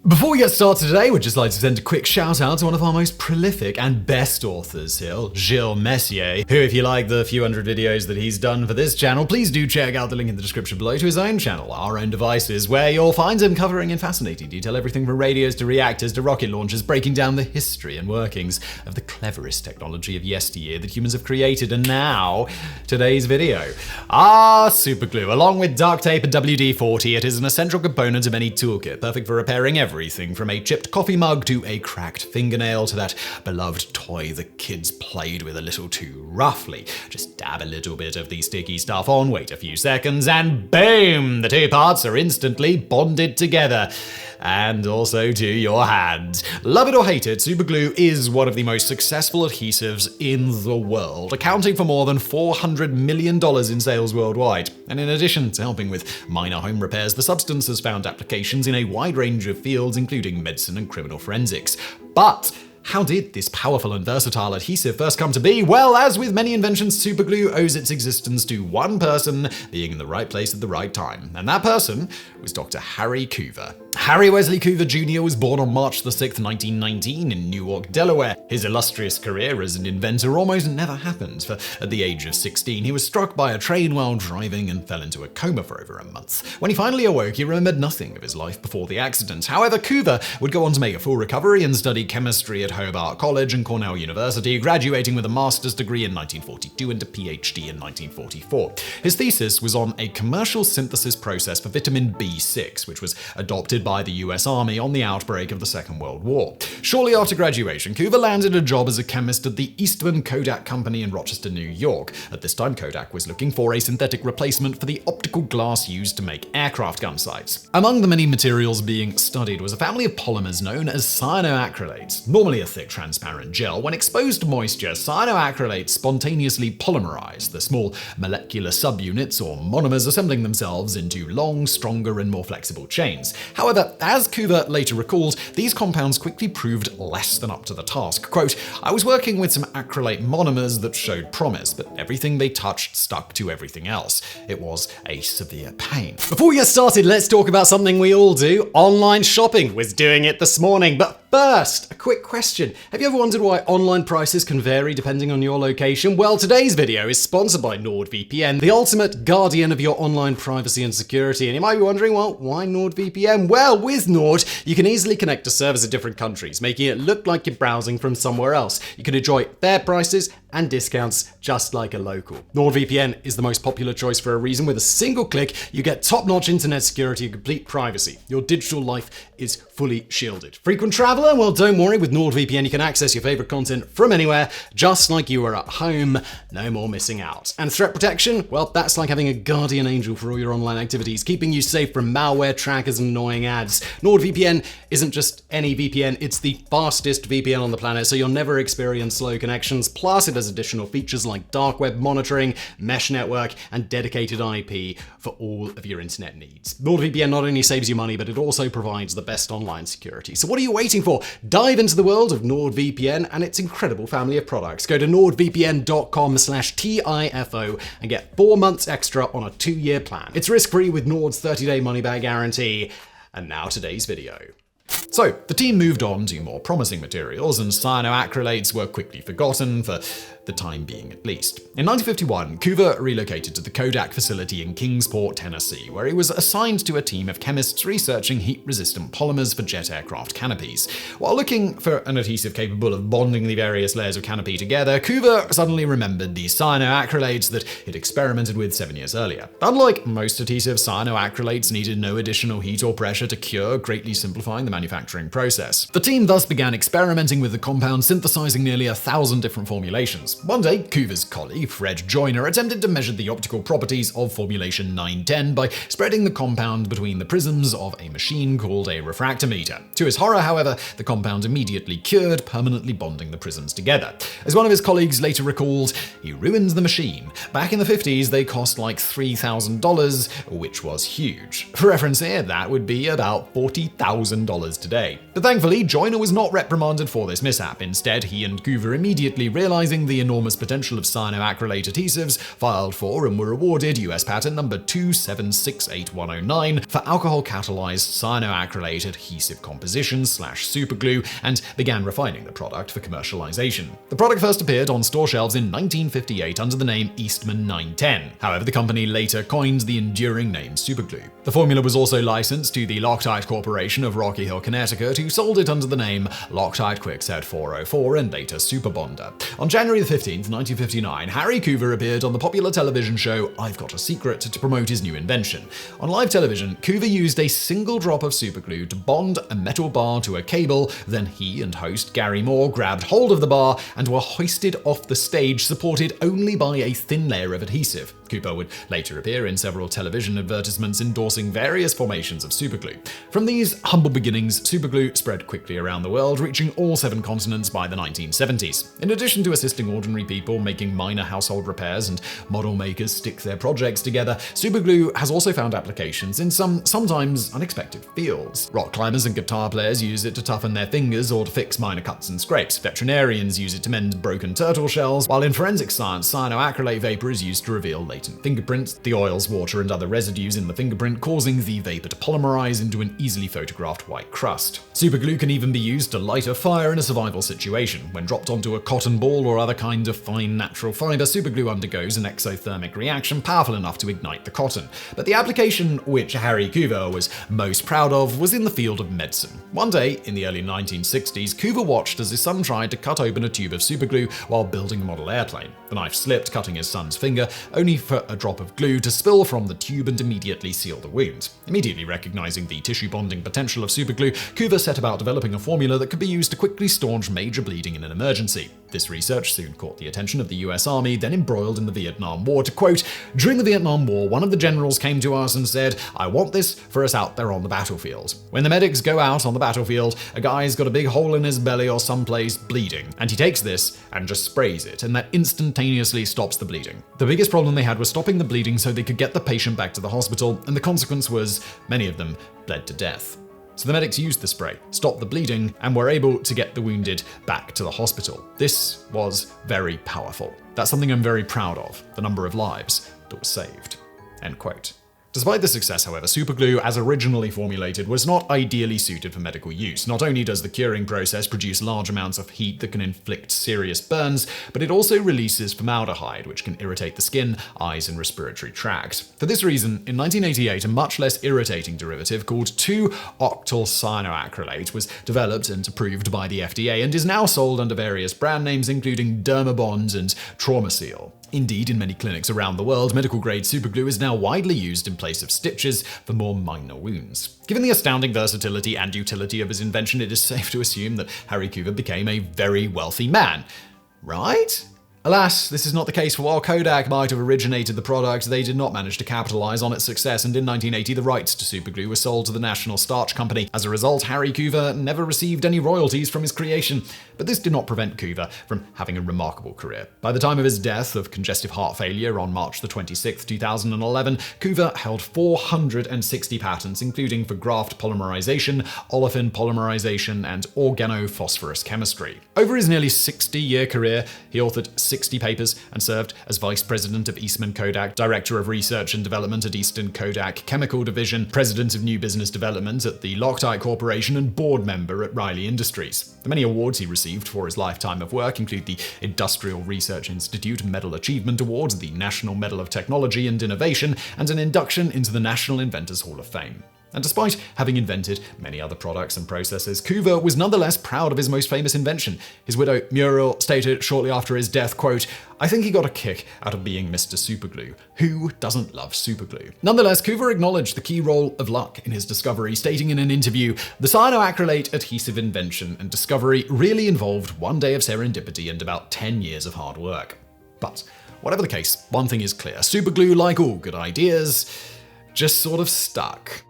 Before we get started today, we'd just like to send a quick shout out to one of our most prolific and best authors here, Gilles Messier, who, if you like the few hundred videos that he's done for this channel, please do check out the link in the description below to his own channel, Our Own Devices, where you'll find him covering in fascinating detail everything from radios to reactors to rocket launchers, breaking down the history and workings of the cleverest technology of yesteryear that humans have created. And now, today's video. Superglue. Along with duct tape and WD-40, it is an essential component of any toolkit, perfect for repairing everything from a chipped coffee mug to a cracked fingernail to that beloved toy the kids played with a little too roughly. Just dab a little bit of the sticky stuff on, wait a few seconds, and boom! The two parts are instantly bonded together. And also to your hand. Love it or hate it, superglue is one of the most successful adhesives in the world, accounting for more than $400 million in sales worldwide. And in addition to helping with minor home repairs, the substance has found applications in a wide range of fields, including medicine and criminal forensics. But how did this powerful and versatile adhesive first come to be? Well, as with many inventions, superglue owes its existence to one person being in the right place at the right time. And that person was Dr. Harry Coover. Harry Wesley Coover Jr. was born on March 6, 1919 in Newark, Delaware. His illustrious career as an inventor almost never happened, for at the age of 16, he was struck by a train while driving and fell into a coma for over a month. When he finally awoke, he remembered nothing of his life before the accident. However, Coover would go on to make a full recovery and study chemistry at Hobart College and Cornell University, graduating with a master's degree in 1942 and a PhD in 1944. His thesis was on a commercial synthesis process for vitamin B6, which was adopted by the US Army on the outbreak of the Second World War. Shortly after graduation, Coover landed a job as a chemist at the Eastman Kodak Company in Rochester, New York. At this time, Kodak was looking for a synthetic replacement for the optical glass used to make aircraft gun sights. Among the many materials being studied was a family of polymers known as cyanoacrylates. Normally a thick, transparent gel, when exposed to moisture, cyanoacrylates spontaneously polymerize, the small molecular subunits or monomers assembling themselves into long, stronger, and more flexible chains. However, as Coover later recalled, these compounds quickly proved less than up to the task. Quote, "I was working with some acrylate monomers that showed promise, but everything they touched stuck to everything else. It was a severe pain." Before we get started, let's talk about something we all do, online shopping. Was doing it this morning, but first, a quick question. Have you ever wondered why online prices can vary depending on your location? Well, today's video is sponsored by NordVPN, the ultimate guardian of your online privacy and security. And you might be wondering, well, why NordVPN? Well, with Nord, you can easily connect to servers in different countries, making it look like you're browsing from somewhere else. You can enjoy fair prices and discounts just like a local. NordVPN is the most popular choice for a reason. With a single click, you get top-notch internet security and complete privacy. Your digital life is fully shielded. Frequent traveler? Well, don't worry. With NordVPN, you can access your favorite content from anywhere, just like you were at home. No more missing out. And threat protection? Well, that's like having a guardian angel for all your online activities, keeping you safe from malware, trackers, and annoying ads. NordVPN isn't just any VPN, it's the fastest VPN on the planet, so you'll never experience slow connections. Plus, it has additional features like dark web monitoring, mesh network, and dedicated IP for all of your internet needs. NordVPN not only saves you money, but it also provides the best online security. So what are you waiting for? Dive into the world of NordVPN and its incredible family of products. Go to nordvpn.com/TIFO and get 4 months extra on a 2-year plan. It's risk-free with Nord's 30-day money-back guarantee. And now today's video. So, the team moved on to more promising materials, and cyanoacrylates were quickly forgotten, for the time being at least. In 1951, Coover relocated to the Kodak facility in Kingsport, Tennessee, where he was assigned to a team of chemists researching heat-resistant polymers for jet aircraft canopies. While looking for an adhesive capable of bonding the various layers of canopy together, Coover suddenly remembered the cyanoacrylates that he'd experimented with 7 years earlier. Unlike most adhesives, cyanoacrylates needed no additional heat or pressure to cure, greatly simplifying the manufacturing process. The team thus began experimenting with the compound, synthesizing nearly 1,000 different formulations. One day, Coover's colleague, Fred Joyner, attempted to measure the optical properties of formulation 910 by spreading the compound between the prisms of a machine called a refractometer. To his horror, however, the compound immediately cured, permanently bonding the prisms together. As one of his colleagues later recalled, he ruined the machine. Back in the 50s, they cost like $3,000, which was huge. For reference here, that would be about $40,000 today. But thankfully, Joyner was not reprimanded for this mishap. Instead, he and Coover, immediately realizing the enormous potential of cyanoacrylate adhesives, filed for and were awarded US patent number 2768109 for alcohol-catalyzed cyanoacrylate adhesive composition/superglue, and began refining the product for commercialization. The product first appeared on store shelves in 1958 under the name Eastman 910. However, the company later coined the enduring name superglue. The formula was also licensed to the Loctite Corporation of Rocky Hill, Connecticut, who sold it under the name Loctite Kwikset 404 and later Superbonder. On January 15, 1959, Harry Coover appeared on the popular television show I've Got a Secret to promote his new invention. On live television, Coover used a single drop of superglue to bond a metal bar to a cable, then he and host Gary Moore grabbed hold of the bar and were hoisted off the stage, supported only by a thin layer of adhesive. Cooper would later appear in several television advertisements endorsing various formations of superglue. From these humble beginnings, superglue spread quickly around the world, reaching all 7 continents by the 1970s. In addition to assisting ordinary people making minor household repairs and model makers stick their projects together, superglue has also found applications in some sometimes unexpected fields. Rock climbers and guitar players use it to toughen their fingers or to fix minor cuts and scrapes. Veterinarians use it to mend broken turtle shells, while in forensic science, cyanoacrylate vapor is used to reveal latent fingerprints, the oils, water, and other residues in the fingerprint causing the vapor to polymerize into an easily photographed white crust. Superglue can even be used to light a fire in a survival situation. When dropped onto a cotton ball or other kind of fine natural fiber, superglue undergoes an exothermic reaction powerful enough to ignite the cotton. But the application which Harry Coover was most proud of was in the field of medicine. One day, in the early 1960s, Coover watched as his son tried to cut open a tube of superglue while building a model airplane. The knife slipped, cutting his son's finger, only for a drop of glue to spill from the tube and immediately seal the wound. Immediately recognizing the tissue bonding potential of superglue, Coover set about developing a formula that could be used to quickly staunch major bleeding in an emergency. This research soon caught the attention of the US Army, then embroiled in the Vietnam War. To quote, "During the Vietnam War, one of the generals came to us and said, 'I want this for us out there on the battlefield. When the medics go out on the battlefield, a guy's got a big hole in his belly or someplace bleeding, and he takes this and just sprays it, and that instantaneously stops the bleeding.' The biggest problem they had was stopping the bleeding so they could get the patient back to the hospital, and the consequence was many of them bled to death. So the medics used the spray, stopped the bleeding, and were able to get the wounded back to the hospital. This was very powerful. That's something I'm very proud of, the number of lives that was saved." End quote. Despite the success, however, superglue, as originally formulated, was not ideally suited for medical use. Not only does the curing process produce large amounts of heat that can inflict serious burns, but it also releases formaldehyde, which can irritate the skin, eyes, and respiratory tract. For this reason, in 1988, a much less irritating derivative called 2-octyl cyanoacrylate was developed and approved by the FDA and is now sold under various brand names including Dermabond and Traumaseal. Indeed, in many clinics around the world, medical-grade superglue is now widely used in place of stitches for more minor wounds. Given the astounding versatility and utility of his invention, it is safe to assume that Harry Coover became a very wealthy man. Right? Alas, this is not the case, for while Kodak might have originated the product, they did not manage to capitalize on its success, and in 1980 the rights to superglue were sold to the National Starch Company. As a result, Harry Coover never received any royalties from his creation, but this did not prevent Coover from having a remarkable career. By the time of his death of congestive heart failure on March 26, 2011, Coover held 460 patents, including for graft polymerization, olefin polymerization, and organophosphorus chemistry. Over his nearly 60-year career, he authored 60 papers and served as vice president of Eastman Kodak, director of research and development at Eastern Kodak Chemical Division, president of new business development at the Loctite Corporation, and board member at Riley Industries. The many awards he received for his lifetime of work include the Industrial Research Institute Medal Achievement Award, the National Medal of Technology and Innovation, and an induction into the National Inventors Hall of Fame. And despite having invented many other products and processes, Coover was nonetheless proud of his most famous invention. His widow, Muriel, stated shortly after his death, quote, "I think he got a kick out of being Mr. Superglue. Who doesn't love superglue?" Nonetheless, Coover acknowledged the key role of luck in his discovery, stating in an interview, "The cyanoacrylate adhesive invention and discovery really involved one day of serendipity and about 10 years of hard work." But whatever the case, one thing is clear. Superglue, like all good ideas, just sort of stuck.